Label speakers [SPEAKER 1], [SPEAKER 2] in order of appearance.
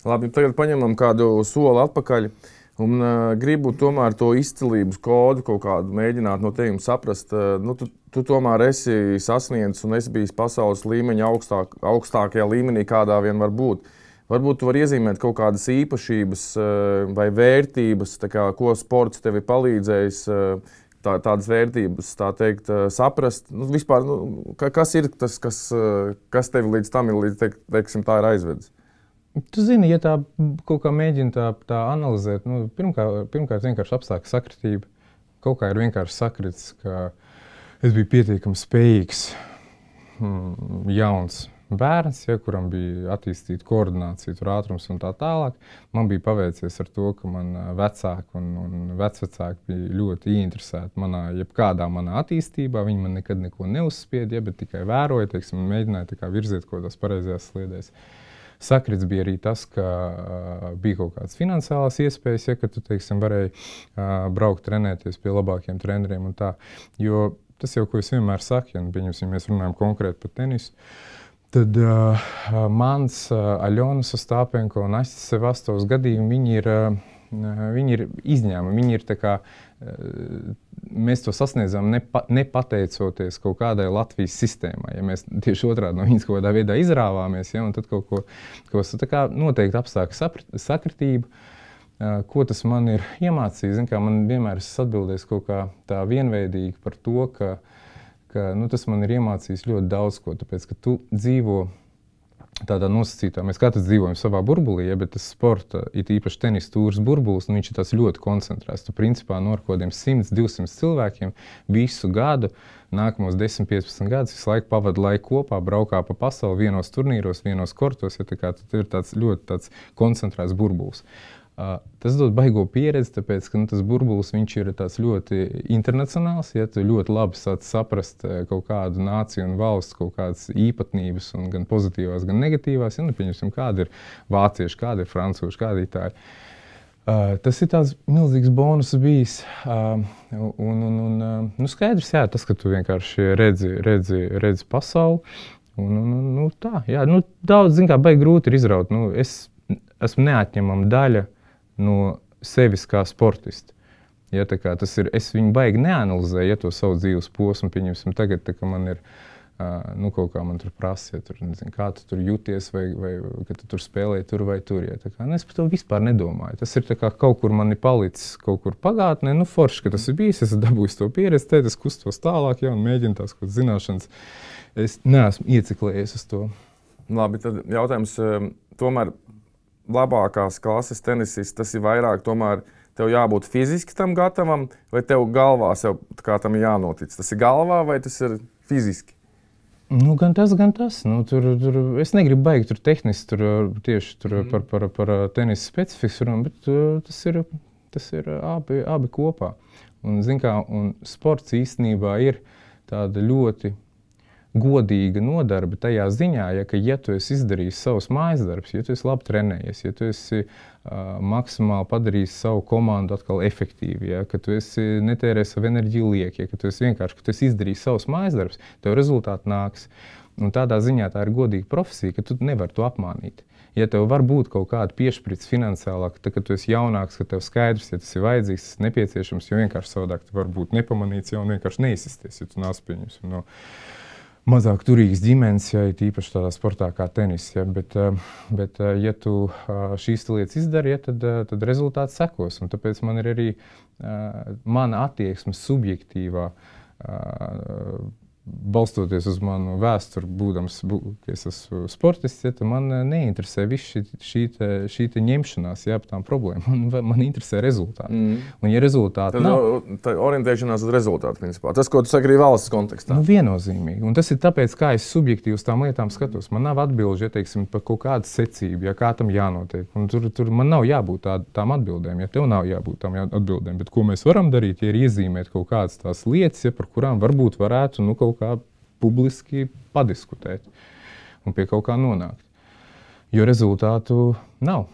[SPEAKER 1] Labi, tagad paņemam kādu soli atpakaļ un gribu tomēr to izcilības kodu kaut kādu mēģināt no tevis saprast. Tu tomēr esi sasniedzis un esi bijis pasaules līmeņa augstākajā līmenī, kādā vien var būt. Varbūt tu vari iezīmēt kaut kādas īpašības vai vērtības, ko sports tev ir palīdzējis, tādas vērtības, tā teikt, saprast. Vispār, kas ir tas, kas tevi līdz tam ir, teiksim, tā ir aizvedis?
[SPEAKER 2] Tu zini, ja tā kaut kā mēģina tā analizēt, pirmkārt vienkārši apstākļu sakritība. Kaut kā ir vienkārši sakritis, ka es biju pietiekami spējīgs, jauns bērns, kuram bija attīstīta koordinācija, ātrums un tā tālāk. Man bija paveicies ar to, ka man vecāki un vecvecāki bija ļoti ieinteresēti jebkādā manā attīstībā. Viņi man nekad neko neuzspieda, bet tikai vēroja, teiksim, un mēģināja virzīt kaut kādās pareizajās sliedēs. Sakrits bija arī tas, ka bija kaut kādas finansiālās iespējas, ka tu, teiksim, varēji braukt trenēties pie labākiem treneriem un tā. Jo tas jau, ko es vienmēr saku, ja mēs runājam konkrēti par tenisu, tad mans Aļona Ostāpenko un Astis Sevastovs gadījumi, viņi ir izņēmumi. Viņi ir tā kā, mēs to sasniedzām nepateicoties kaut kādai Latvijas sistēmai. Ja mēs tieši otrādi no viņas kaut kādā veidā izrāvāmies, un tad kaut ko tā kā noteikti apstākļu sakritību, ko tas man ir iemācījis. Man vienmēr esmu atbildējis kaut kā tā vienveidīgi par to, ka tas man ir iemācījis ļoti daudz ko, tāpēc, ka tu dzīvo tādā nosacītā, mēs katrs dzīvojam savā burbulī, bet tas sporta, it īpaši tenis tūrs burbulis, viņš ir tāds ļoti koncentrēts. Tu principā no ar kādiem 100-200 cilvēkiem visu gadu, nākamos 10-15 gadus, visu laiku pavada laiku kopā, braukā pa pasauli vienos turnīros, vienos kortos, tad ir tāds ļoti koncentrēts burbulis. Tas dod baigo pieredzi, tāpēc, ka tas burbulis ir ļoti internacionāls. Ja tu ļoti labi sāc saprast kaut kādu nāciju un valsts kaut kādas īpatnības, gan pozitīvās, gan negatīvās. Pieņemsim, kādi ir vācieši, kādi ir francūši, kādi ir itāļi. Tas ir tāds milzīgs bonus bijis. Skaidrs, jā, tas, ka tu vienkārši redzi pasauli. Daudz, baigi grūti ir izraut. Es esmu neatņemama daļa no sevis kā sportista. Ja, es viņu baigi neanalizēju, to savu dzīves posmu. Pieņemsim, tagad, ka man ir kaut kā man tur prasa, kā tu tur jūties, vai ka tu tur spēlēji tur vai tur. Ja, es par to vispār nedomāju. Tas ir kaut kur man ir palicis, kaut kur pagātnē. Forši, ka tas ir bijis, es dabūju to pieredzi, es kustos tālāk, un mēģinu tās kaut zināšanas. Es neesmu ieciklējies uz to.
[SPEAKER 1] Labi, tad jautājums tomēr. Labākās klases tenisists, tas ir vairāk, tomēr tev jābūt fiziski tam gatavam, vai tev galvā sev kā tam jānotic? Tas ir galvā vai tas ir fiziski?
[SPEAKER 2] Gan tas. Tur es negribu baigi tur tehniski tieši par tenisa specifiku, bet tas ir abi kopā. Un sports īstenībā ir tāda ļoti godīga nodarbe tajā ziņā, ja tu esi izdarījis savus mājas darbus, ja tu esi labi trenējies, ja tu esi maksimāli padarījis savu komandu atkal efektīvi, ka tu esi netērējis savu enerģiju lieki, ka tu esi izdarījis savus mājas darbus, tev rezultāti nāks. Un tādā ziņā tā ir godīga profesija, ka tu nevari to apmānīt. Ja tev var būt kaut kāda piešprits finansiālāk, tad, kad tu esi jaunāks, ka tev skaidrs, ja tas ir vajadzīgs, tas ir nepieciešams, jo vienkārši savādāk tu var būt nepamanīts, un vienkārši neizsisties, ja tu nāc pieņemsim no mazāk turīgas ģimenes, ja ir īpaši tādā sportā kā tenis. Ja, bet ja tu šīs lietas izdari, ja, tad rezultāts sekos. Un tāpēc man ir arī mana attieksme subjektīvā, balstoties uz manu vēsturi, es esmu sportists, ja, man neinteresē viss šī ņemšanās, ja, par tām problēmām. Man interesē rezultāti. Un ja rezultāti nav...
[SPEAKER 1] Tā orientēšanās uz rezultātu, principā. Tas, ko tu saki arī valsts kontekstā.
[SPEAKER 2] Viennozīmīgi. Un tas ir tāpēc, kā es subjektīvi uz tām lietām skatos. Man nav atbilžu, ja, teiksim, par kaut kādu secību, ja kā tam jānotiek. Un tur man nav jābūt tām atbildēm, ja tev nav jābūt tām atbildēm. Bet ko mēs varam darīt, ja ir iezīmēt kaut kādas tās lietas, ja, par kurām varbūt varētu, kaut kā publiski padiskutēt un pie kaut kā nonākt. Jo rezultātu nav.